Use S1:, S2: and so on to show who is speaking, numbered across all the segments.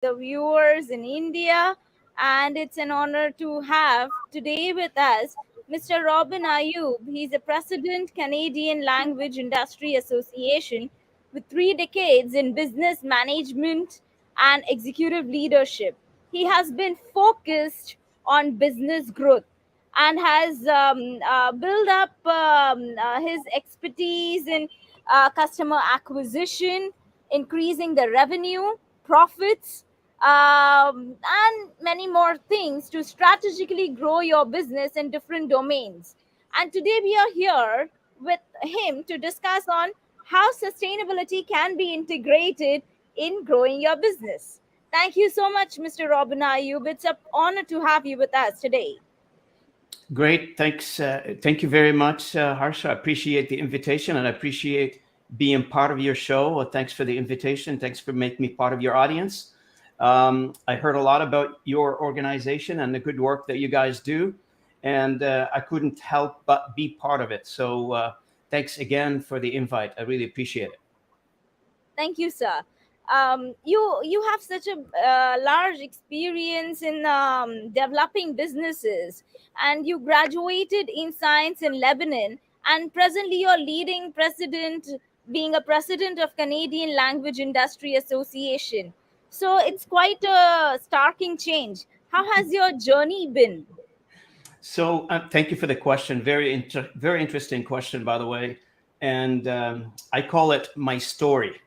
S1: the viewers in India. And it's an honor to have today with us Mr. Robin Ayoub. He's a president, Canadian Language Industry Association, with 3 decades in business management and executive leadership. He has been focused on business growth and has built up his expertise in customer acquisition, increasing the revenue, profits, and many more things to strategically grow your business in different domains. And today we are here with him to discuss on how sustainability can be integrated in growing your business. Thank you so much, Mr. Robin Ayub. It's an honor to have you with us today.
S2: Great. Thanks. Thank you very much, Harsha. I appreciate the invitation and I appreciate being part of your show. Well, thanks for the invitation. Thanks for making me part of your audience. I heard a lot about your organization and the good work that you guys do, and I couldn't help but be part of it. So thanks again for the invite. I really appreciate it.
S1: Thank you, sir. You have such a large experience in developing businesses, and you graduated in science in Lebanon, and presently you're leading president, being a president of Canadian Language Industry Association. So it's quite a starking change. How has your journey been?
S2: So thank you for the question. Very interesting question, by the way. And I call it my story.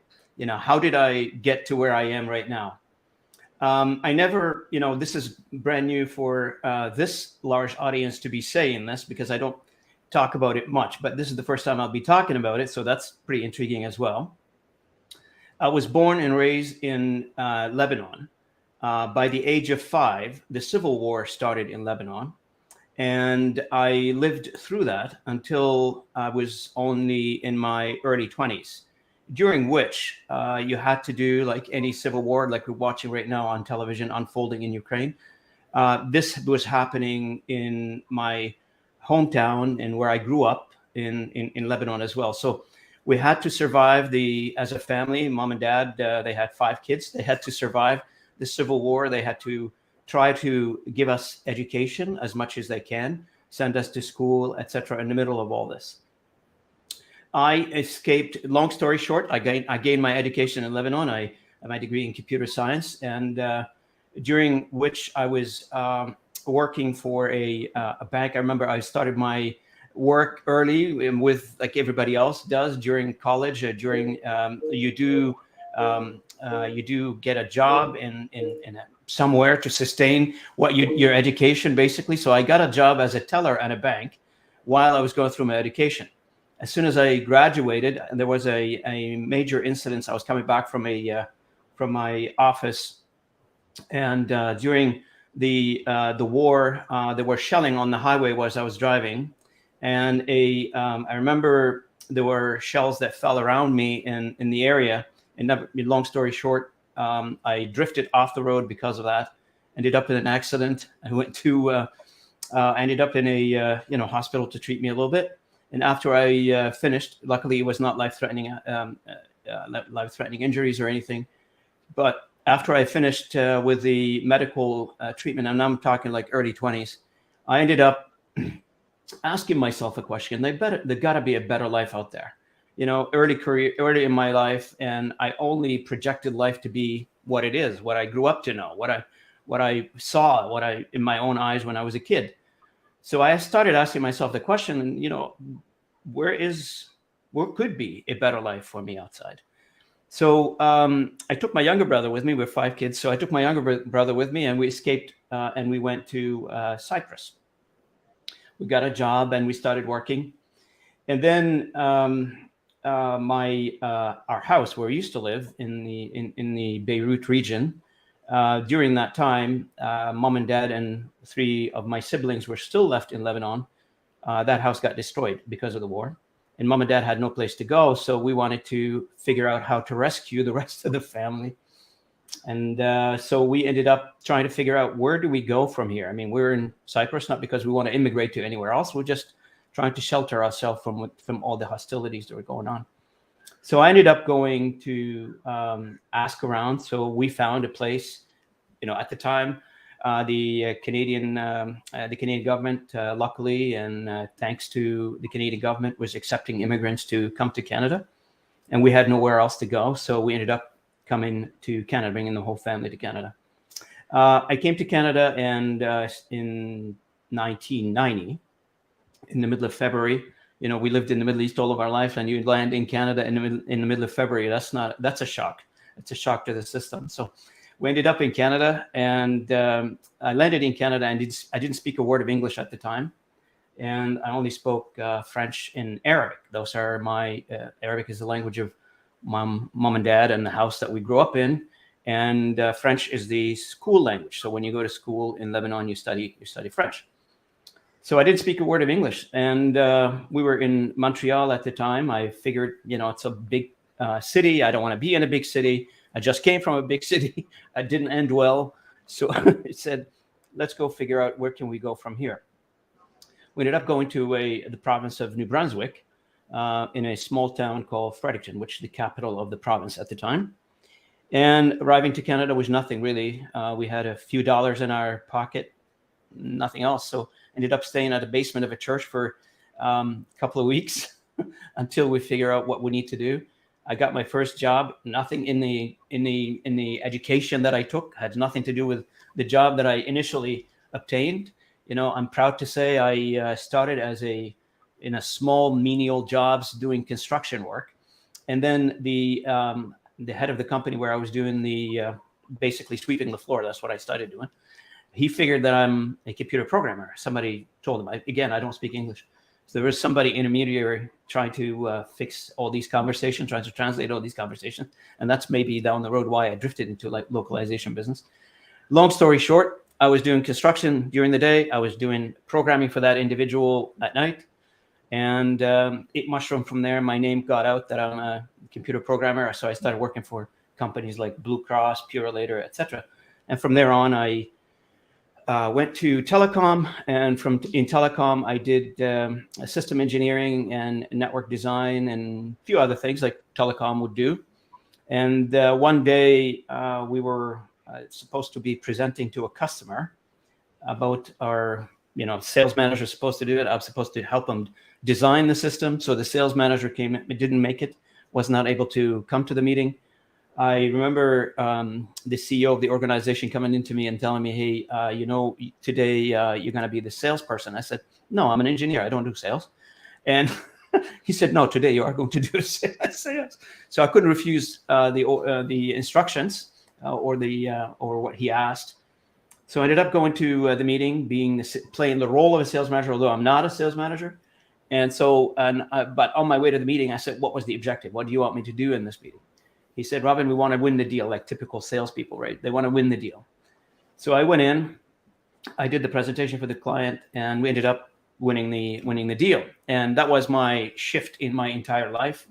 S2: How did I get to where I am right now? I never, this is brand new for this large audience to be saying this because I don't talk about it much, but this is the first time I'll be talking about it. So that's pretty intriguing as well. I was born and raised in Lebanon. By the age of 5, the civil war started in Lebanon. And I lived through that until I was only in my early 20s, during which you had to do like any civil war, like we're watching right now on television unfolding in Ukraine. This was happening in my hometown and where I grew up in Lebanon as well. So we had to survive as a family, mom and dad, they had 5 kids. They had to survive the civil war. They had to try to give us education as much as they can, send us to school, etc. in the middle of all this. I escaped, long story short, I gained my education in Lebanon. I have my degree in computer science, and during which I was working for a bank. I remember I started my work early with, like everybody else does during college. You do get a job in somewhere to sustain your education, basically. So I got a job as a teller at a bank while I was going through my education. As soon as I graduated, there was a major incident. I was coming back from my office, and during the war, there was shelling on the highway as I was driving, and I remember there were shells that fell around me in the area. And long story short, I drifted off the road because of that. Ended up in an accident. I ended up in a hospital to treat me a little bit. And after I finished, luckily it was not life-threatening injuries or anything. But after I finished with the medical treatment, and I'm talking like early 20s, I ended up asking myself a question. There got to be a better life out there. Early in my life, and I only projected life to be what it is, what I grew up to know, what I saw, in my own eyes when I was a kid. So I started asking myself the question, where could be a better life for me outside? So I took my younger brother with me. We're 5 kids. So I took my younger brother with me, and we escaped and we went to Cyprus. We got a job and we started working. And then our house where we used to live in the Beirut region, during that time, mom and dad and 3 of my siblings were still left in Lebanon. That house got destroyed because of the war, and mom and dad had no place to go. So we wanted to figure out how to rescue the rest of the family. And so we ended up trying to figure out, where do we go from here? I mean, we're in Cyprus, not because we want to immigrate to anywhere else. We're just trying to shelter ourselves from all the hostilities that were going on. So I ended up going to ask around. So we found a place, at the time, the Canadian government, luckily, and thanks to the Canadian government, was accepting immigrants to come to Canada, and we had nowhere else to go. So we ended up coming to Canada, bringing the whole family to Canada. I came to Canada, and in 1990, in the middle of February. We lived in the Middle East all of our life, and you land in Canada in the middle of February. That's a shock. It's a shock to the system. So we ended up in Canada, and I landed in Canada, and I didn't speak a word of English at the time, and I only spoke French and Arabic. Those are my Arabic is the language of mom and dad, and the house that we grew up in, and French is the school language. So when you go to school in Lebanon, you study French. So I didn't speak a word of English, and we were in Montreal at the time. I figured, it's a big city. I don't want to be in a big city. I just came from a big city. I didn't end well. So I said, let's go figure out where can we go from here. We ended up going to the province of New Brunswick in a small town called Fredericton, which is the capital of the province at the time. And arriving to Canada was nothing really. We had a few dollars in our pocket, nothing else. So ended up staying at the basement of a church for a couple of weeks until we figure out what we need to do. I got my first job. Nothing in the education that I took had nothing to do with the job that I initially obtained. I'm proud to say I started in a small menial jobs doing construction work, and then the head of the company where I was doing the basically sweeping the floor. That's what I started doing. He figured that I'm a computer programmer. Somebody told him. I don't speak English. So there was somebody intermediary trying to fix all these conversations, trying to translate all these conversations. And that's maybe down the road why I drifted into localization business. Long story short, I was doing construction during the day. I was doing programming for that individual at night. And it mushroomed from there. My name got out that I'm a computer programmer. So I started working for companies like Blue Cross, Purolator, etc. And from there on, I went to telecom, and in telecom, I did system engineering and network design and a few other things like telecom would do. And one day we were supposed to be presenting to a customer about our, sales manager was supposed to do it. I was supposed to help them design the system. So the sales manager didn't make it, was not able to come to the meeting. I remember the CEO of the organization coming into me and telling me, hey, today you're going to be the salesperson. I said, no, I'm an engineer. I don't do sales. And he said, no, today you are going to do sales. So I couldn't refuse the instructions or what he asked. So I ended up going to the meeting, playing the role of a sales manager, although I'm not a sales manager. And so, but on my way to the meeting, I said, what was the objective? What do you want me to do in this meeting? He said, Robin, we want to win the deal, like typical salespeople, right? They want to win the deal. So I went in, I did the presentation for the client, and we ended up winning the deal. And that was my shift in my entire life,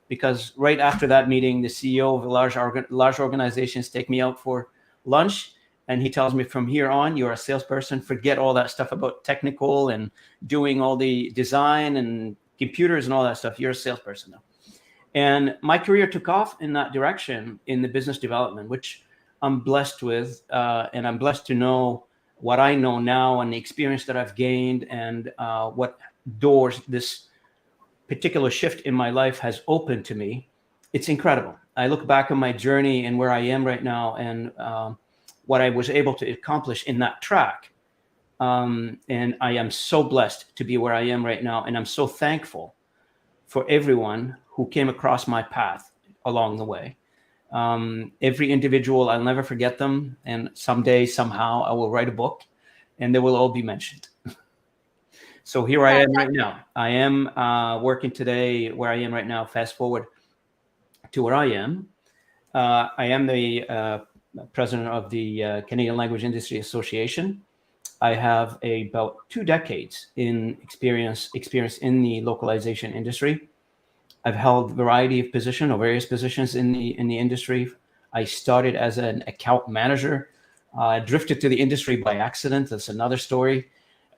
S2: because right after that meeting, the CEO of large organizations take me out for lunch, and he tells me, from here on, you're a salesperson. Forget all that stuff about technical and doing all the design and computers and all that stuff. You're a salesperson now. And my career took off in that direction in the business development, which I'm blessed with. And I'm blessed to know what I know now and the experience that I've gained, and what doors this particular shift in my life has opened to me. It's incredible. I look back on my journey and where I am right now, and what I was able to accomplish in that track. And I am so blessed to be where I am right now. And I'm so thankful for everyone who came across my path along the way. Every individual, I'll never forget them. And someday, somehow, I will write a book and they will all be mentioned. So here I am right now. I am working today where I am right now. Fast forward to where I am. I am the president of the Canadian Language Industry Association. I have about 2 decades in experience in the localization industry. I've held a variety of positions or various positions in the industry. I started as an account manager, drifted to the industry by accident. That's another story.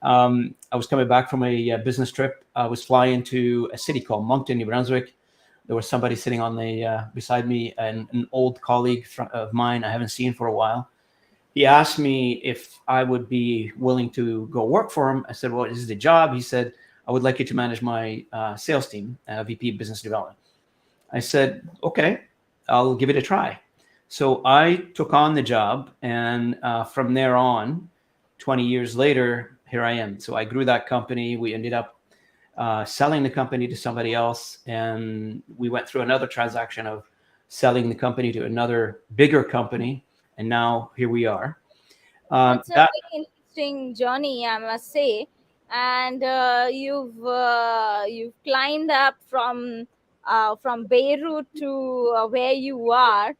S2: I was coming back from a business trip. I was flying to a city called Moncton, New Brunswick. there was somebody sitting on the beside me, an old colleague of mine I haven't seen for a while. He asked me if I would be willing to go work for him. I said, "Well, this is the job." He said, "I would like you to manage my sales team, VP of Business Development." I said, "Okay, I'll give it a try." So I took on the job, and from there on, 20 years later, here I am. So I grew that company. We ended up selling the company to somebody else, and we went through another transaction of selling the company to another bigger company, and now here we are.
S1: That's a
S2: That
S1: very interesting journey, I must say. And you've climbed up from Beirut to where you are,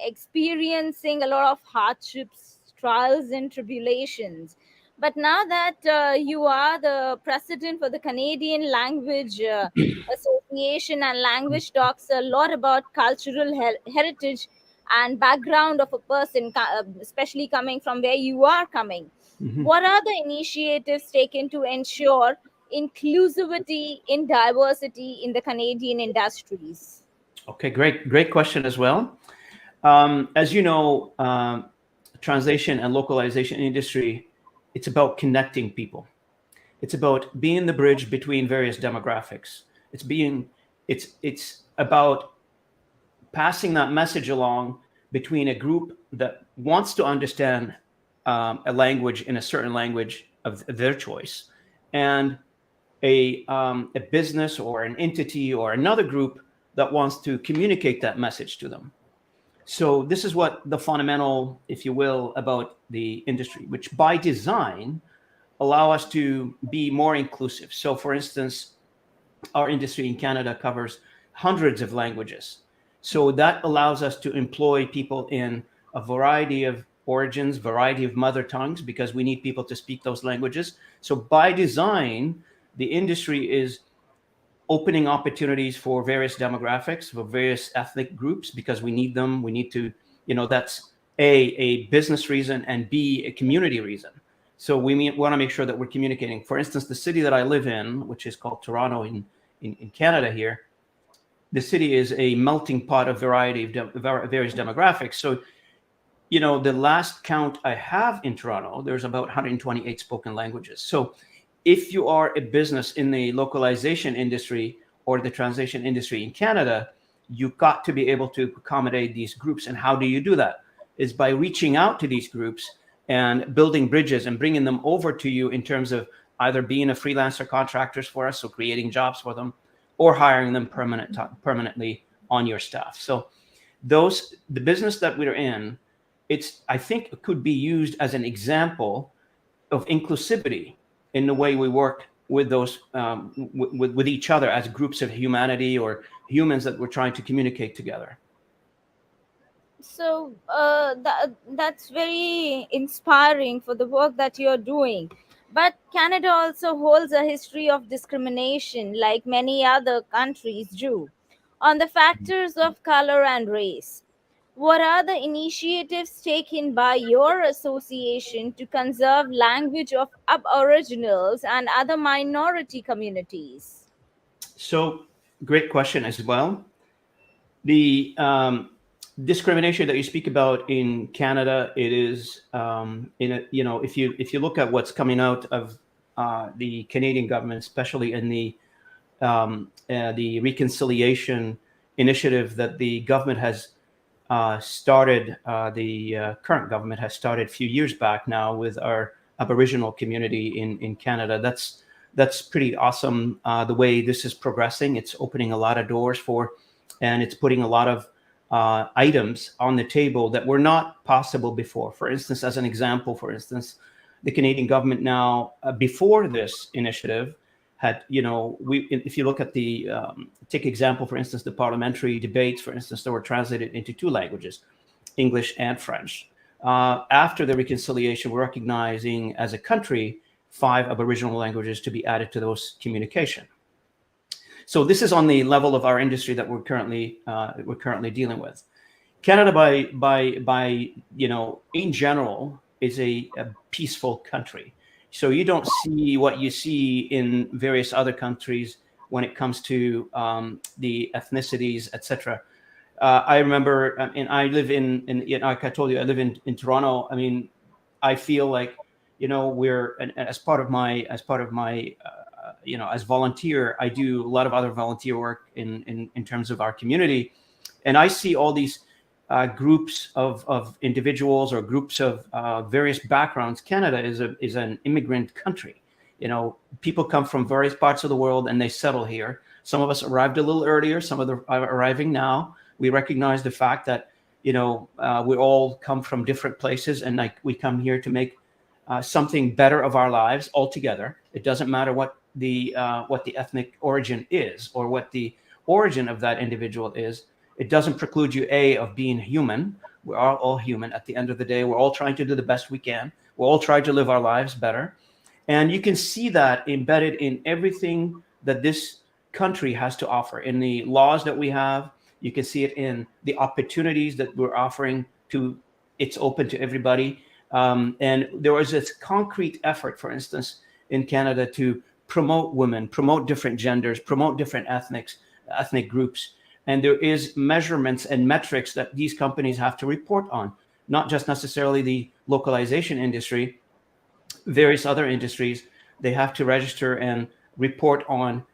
S1: experiencing a lot of hardships, trials, and tribulations. But now that you are the president for the Canadian Language Association, and language talks a lot about cultural heritage and background of a person, especially coming from where you are coming.
S2: Mhm.
S1: What are the initiatives taken to ensure inclusivity in diversity in the Canadian industries?
S2: Okay, great question as well. As you know, translation and localization industry, it's about connecting people. It's about being the bridge between various demographics. It's about passing that message along between a group that wants to understand a language in a certain language of their choice, and a business or an entity or another group that wants to communicate that message to them. So this is what the fundamental, if you will, about the industry, which by design allow us to be more inclusive. So for instance, our industry in Canada covers hundreds of languages. So that allows us to employ people in a variety of origins, variety of mother tongues, because we need people to speak those languages. So by design, the industry is opening opportunities for various demographics, for various ethnic groups, because we need them. We need to, that's a business reason, and B, a community reason. So we want to make sure that we're communicating. For instance, the city that I live in, which is called Toronto in Canada here, the city is a melting pot of variety of various demographics. So, the last count I have in Toronto, there's about 128 spoken languages. So if you are a business in the localization industry or the translation industry in Canada, you've got to be able to accommodate these groups. And how do you do that? Is by reaching out to these groups and building bridges and bringing them over to you in terms of either being a freelancer contractors for us, so creating jobs for them, or hiring them permanently on your staff. So the business that we're in, I think it could be used as an example of inclusivity in the way we work with those with each other as groups of humanity or humans that we're trying to communicate together.
S1: So that's very inspiring for the work that you're doing. But Canada also holds a history of discrimination, like many other countries do, on the factors of color and race. What are the initiatives taken by your association to conserve language of Aboriginals and other minority communities?
S2: So great question as well. The discrimination that you speak about in Canada, it is if you look at what's coming out of the Canadian government, especially in the reconciliation initiative that the government has started, the current government has started a few years back now with our Aboriginal community in Canada. That's pretty awesome. The way this is progressing, it's opening a lot of doors and it's putting a lot of items on the table that were not possible before. For instance, as an example, the Canadian government now, before this initiative, had, if you look at take example, for instance, the parliamentary debates, for instance, that were translated into two languages, English and French. After the reconciliation, we're recognizing as a country 5 Aboriginal languages to be added to those communication. So this is on the level of our industry that we're currently dealing with. Canada, by in general, is a peaceful country. So you don't see what you see in various other countries when it comes to the ethnicities, etc. I remember, and I live like I told you, I live in Toronto. I mean, I feel like, we're, as part of my, as volunteer, I do a lot of other volunteer work in terms of our community. And I see all these groups of individuals or groups of various backgrounds. Canada is an immigrant country. People come from various parts of the world and they settle here. Some of us arrived a little earlier. Some of them are arriving now. We recognize the fact that we all come from different places, and like we come here to make something better of our lives altogether. It doesn't matter what the ethnic origin is or what the origin of that individual is. It doesn't preclude you of being human. We're all human. At the end of the day, we're all trying to do the best we can. We're all trying to live our lives better. And you can see that embedded in everything that this country has to offer, in the laws that we have. You can see it in the opportunities that we're offering it's open to everybody. And there was this concrete effort, for instance, in Canada to promote women, promote different genders, promote different ethnic groups. And there is measurements and metrics that these companies have to report on, not just necessarily the localization industry, various other industries. They have to register and report on,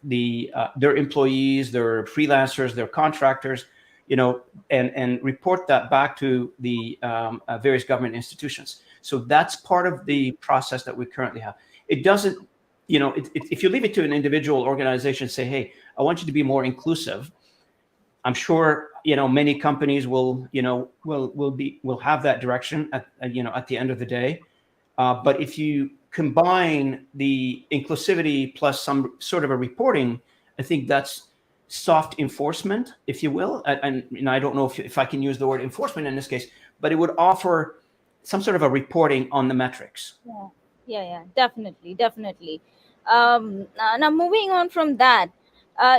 S2: their employees, their freelancers, their contractors, and report that back to the various government institutions. So that's part of the process that we currently have. It doesn't, if you leave it to an individual organization, say, hey, I want you to be more inclusive. I'm sure, many companies will have that direction at the end of the day. But if you combine the inclusivity plus some sort of a reporting, I think that's soft enforcement, if you will. And I don't know if I can use the word enforcement in this case, but it would offer some sort of a reporting on the metrics.
S1: Yeah, definitely. Now moving on from that,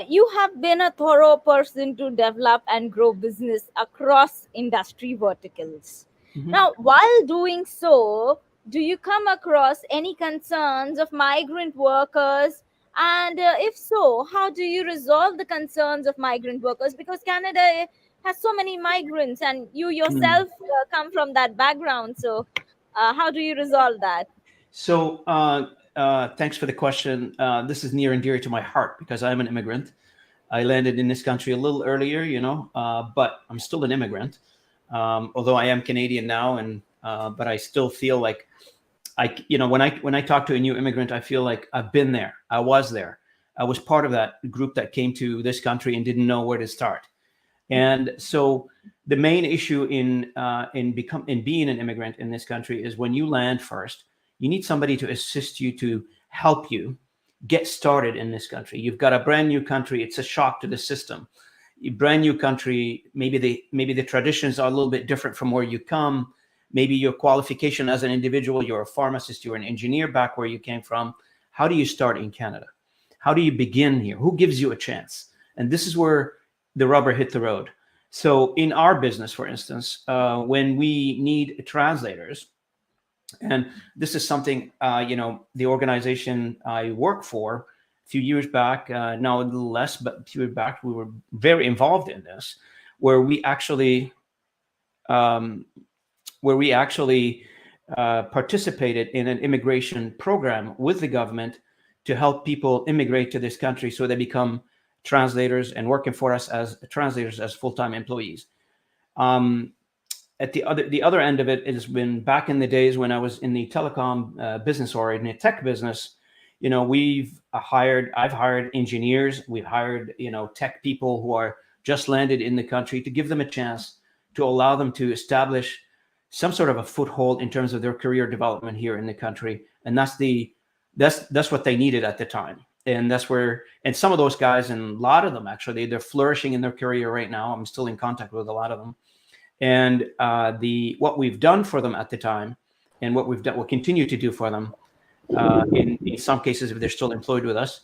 S1: you have been a thorough person to develop and grow business across industry verticals.
S2: Mm-hmm.
S1: Now, while doing so, do you come across any concerns of migrant workers? And if so, how do you resolve the concerns of migrant workers? Because Canada has so many migrants, and you yourself come from that background. So, how do you resolve that?
S2: So thanks for the question. This is near and dear to my heart because I'm an immigrant. I landed in this country a little earlier, but I'm still an immigrant. Although I am Canadian now, but I still feel like when I talk to a new immigrant, I feel like I've been there. I was there. I was part of that group that came to this country and didn't know where to start. And so the main issue in being an immigrant in this country is when you land first, you need somebody to assist you, to help you get started in this country. You've got a brand new country. It's a shock to the system. Brand new country. Maybe the traditions are a little bit different from where you come. Maybe your qualification as an individual, you're a pharmacist, you're an engineer back where you came from. How do you start in Canada? How do you begin here? Who gives you a chance? And this is where the rubber hit the road. So in our business, for instance, when we need translators, and this is something, the organization I work for a few years back, now a little less, but a few years back, we were very involved in this, where we actually participated in an immigration program with the government to help people immigrate to this country so they become translators and working for us as translators, as full-time employees. At the other end of it has been back in the days when I was in the telecom business or in the tech business. I've hired engineers, we've hired tech people who are just landed in the country to give them a chance, to allow them to establish some sort of a foothold in terms of their career development here in the country. And that's what they needed at the time. And that's where, and some of those guys, and a lot of them actually, they're flourishing in their career right now. I'm still in contact with a lot of them. And what we've done for them at the time, and what we'll continue to do for them, in some cases, if they're still employed with us,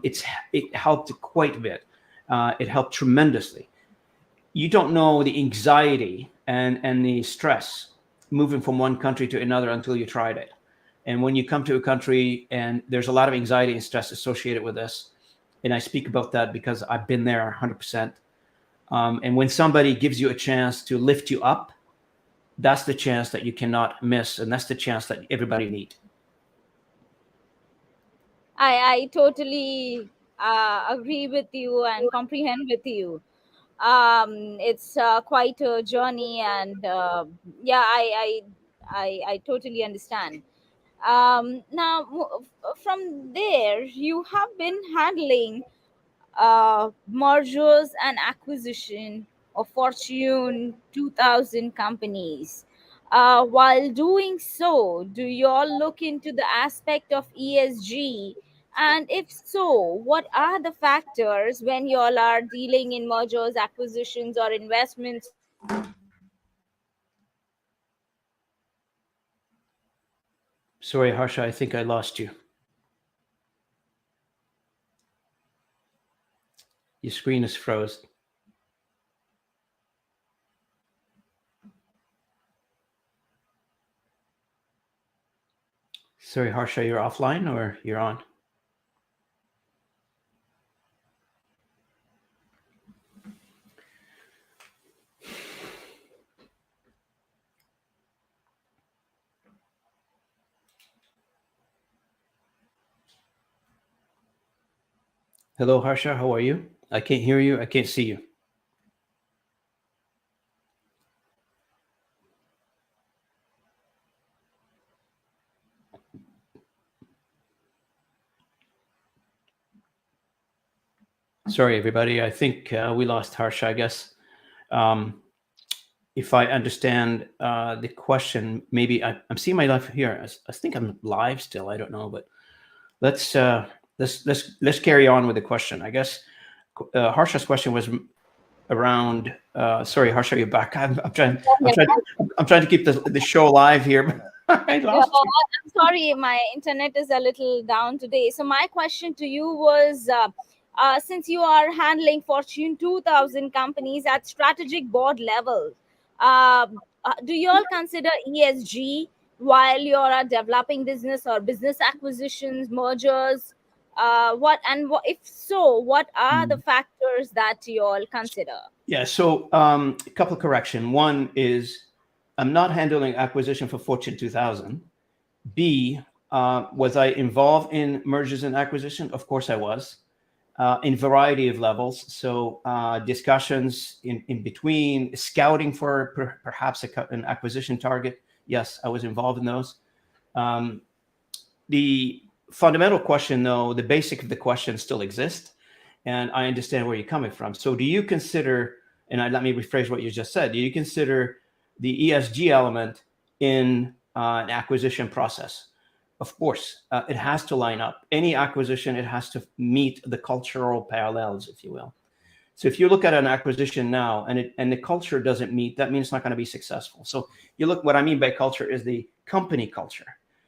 S2: it helped quite a bit. It helped tremendously. You don't know the anxiety and the stress moving from one country to another until you tried it. And when you come to a country and there's a lot of anxiety and stress associated with this, and I speak about that because I've been there 100%. And when somebody gives you a chance to lift you up, that's the chance that you cannot miss, and that's the chance that everybody needs.
S1: I totally agree with you and comprehend with you. It's quite a journey, and yeah, I totally understand. Now, from there, you have been handling mergers and acquisition of Fortune 2000 companies. While doing so, do you all look into the aspect of ESG? And if so, what are the factors when you all are dealing in mergers, acquisitions, or investments?
S2: Sorry, Harsha, I think I lost you. Your screen is froze. Sorry, Harsha, you're offline or you're on? Hello, Harsha, how are you? I can't hear you. I can't see you. Sorry, everybody. I think we lost Harsha, I guess. Um, if I understand the question, maybe I'm seeing my live here. I think I'm live still. I don't know, but let's let's carry on with the question. I guess Harsha's question was around. Sorry, Harsha, you're back. I'm trying to keep the show live here. I
S1: Yeah,
S2: lost you.
S1: I'm sorry, my internet is a little down today. So my question to you was, since you are handling Fortune 2000 companies at strategic board level, do you all consider ESG while you are developing business or business acquisitions, mergers? If so, what are the factors that you all consider?
S2: Yeah. So a couple of correction. One is I'm not handling acquisition for Fortune 2000. B, was I involved in mergers and acquisition? Of course I was, in variety of levels. So discussions in between, scouting for perhaps an acquisition target. Yes, I was involved in those. Um, the fundamental question, though, the basic of the question still exists, and I understand where you're coming from. So do you consider, and let me rephrase what you just said, do you consider the ESG element in an acquisition process? Of course, it has to line up. Any acquisition, it has to meet the cultural parallels, if you will. So if you look at an acquisition now and the culture doesn't meet, that means it's not going to be successful. So you look, what I mean by culture is the company culture.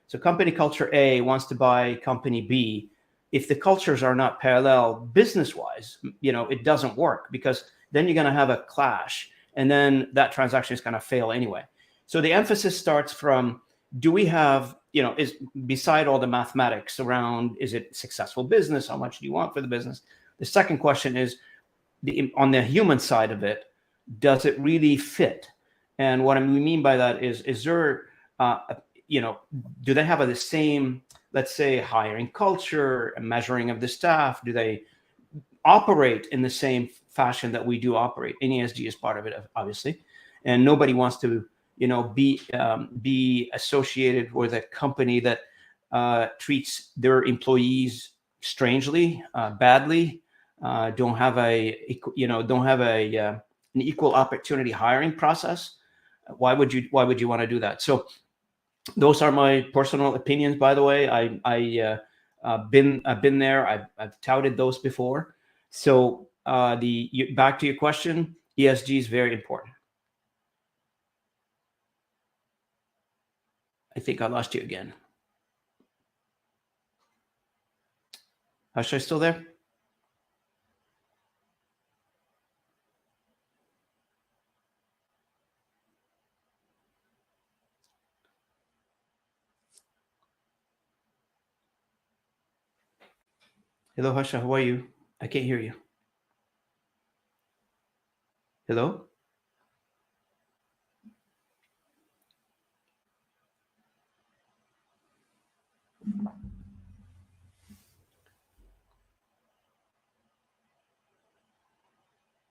S2: So company culture A wants to buy company B. If the cultures are not parallel business wise, it doesn't work, because then you're going to have a clash, and then that transaction is going to fail anyway. So the emphasis starts from, do we have, is beside all the mathematics around, is it successful business? How much do you want for the business? The second question is, on the human side of it, does it really fit? And what I mean by that is there, do they have the same, let's say, hiring culture, measuring of the staff? Do they operate in the same fashion that we do operate? ESG is part of it, obviously, and nobody wants to, be associated with a company that treats their employees strangely, badly, don't have an equal opportunity hiring process. Why would you want to do that? So those are my personal opinions, by the way. I've been there. I've touted those before. So back to your question, ESG is very important. I think I lost you again. Hush, are you still there? Hello, Hasha. How are you? I can't hear you. Hello?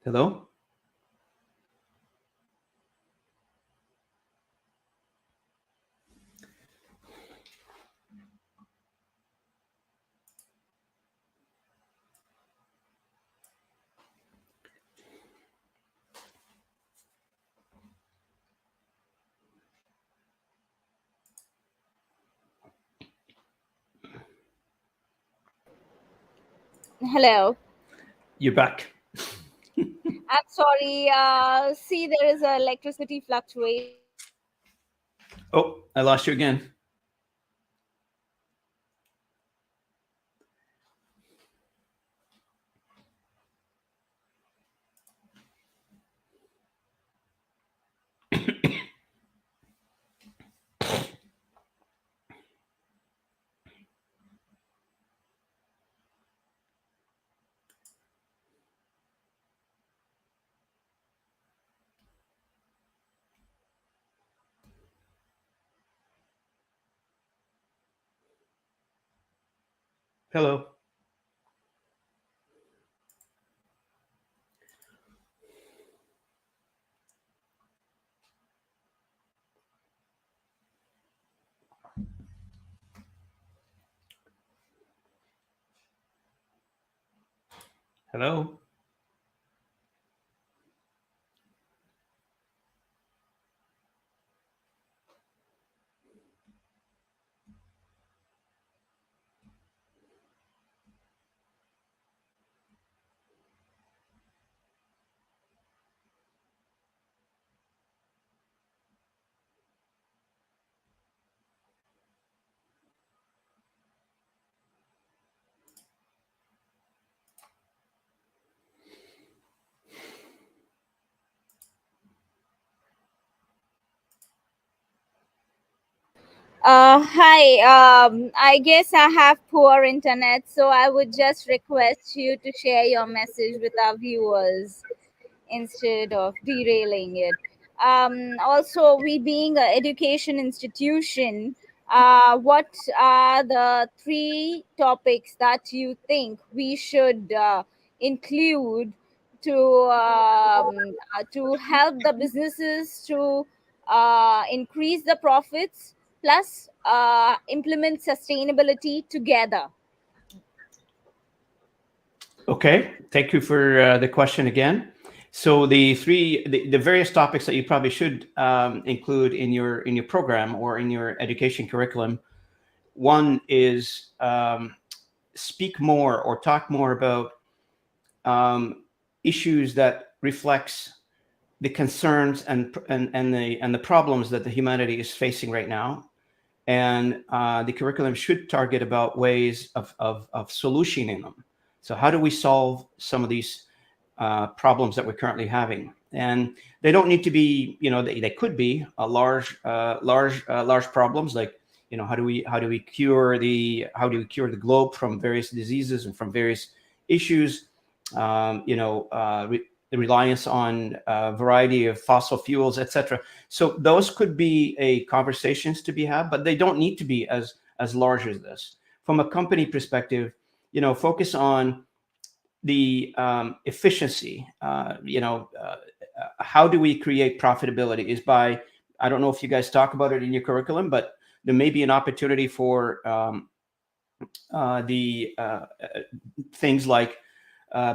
S2: Hello?
S1: Hello.
S2: You're back.
S1: I'm sorry. See, there is a electricity fluctuation.
S2: Oh, I lost you again. Hello. Hello.
S1: Hi. I guess I have poor internet, so I would just request you to share your message with our viewers instead of derailing it. Also, we being an education institution, what are the three topics that you think we should include to help the businesses to increase the profits plus implement sustainability together?
S2: Okay. Thank you for the question again. So the various topics that you probably should include in your program or in your education curriculum. One is speak more or talk more about um, issues that reflects the concerns and the problems that the humanity is facing right now. And the curriculum should target about ways of solutioning them. So how do we solve some of these problems that we're currently having? And they don't need to be, they could be a large problems like, how do we cure the globe from various diseases and from various issues? The reliance on a variety of fossil fuels, etc. So those could be a conversations to be had, but they don't need to be as large as this. From a company perspective, focus on the efficiency. How do we create profitability? Is by, I don't know if you guys talk about it in your curriculum, but there may be an opportunity for the things like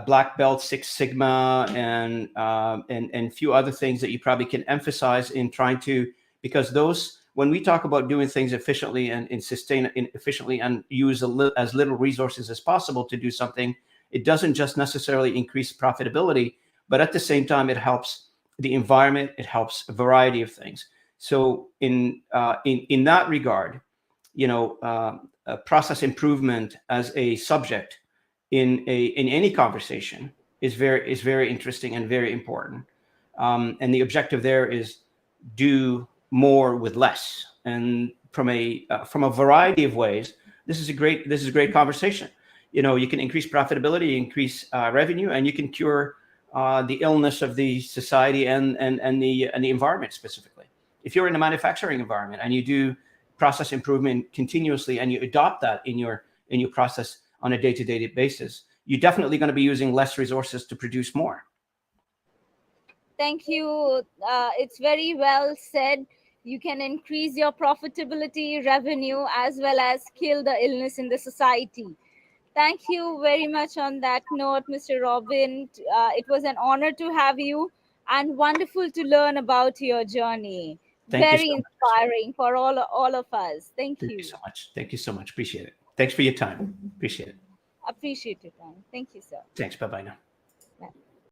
S2: Black Belt, Six Sigma, and few other things that you probably can emphasize in trying to, because those, when we talk about doing things efficiently and sustain efficiently and use as little resources as possible to do something, it doesn't just necessarily increase profitability, but at the same time it helps the environment, it helps a variety of things. So in that regard, process improvement as a subject in any conversation is very interesting and very important. And the objective there is do more with less. And from a variety of ways, this is a great conversation. you can increase profitability, increase revenue, and you can cure the illness of the society and the environment specifically. If you're in a manufacturing environment and you do process improvement continuously and you adopt that in your process on a day-to-day basis, you're definitely going to be using less resources to produce more.
S1: Thank you. It's very well said. You can increase your profitability, revenue, as well as kill the illness in the society. Thank you very much on that note, Mr. Robin. It was an honor to have you and wonderful to learn about your journey.
S2: Thank you
S1: Very
S2: so much.
S1: inspiring for all of us. Thank
S2: Thank you
S1: you.
S2: so much. Thank you so much. Appreciate it. Thanks for your time. Appreciate it.
S1: Appreciate your time. Thank you, sir.
S2: Thanks. Bye-bye now.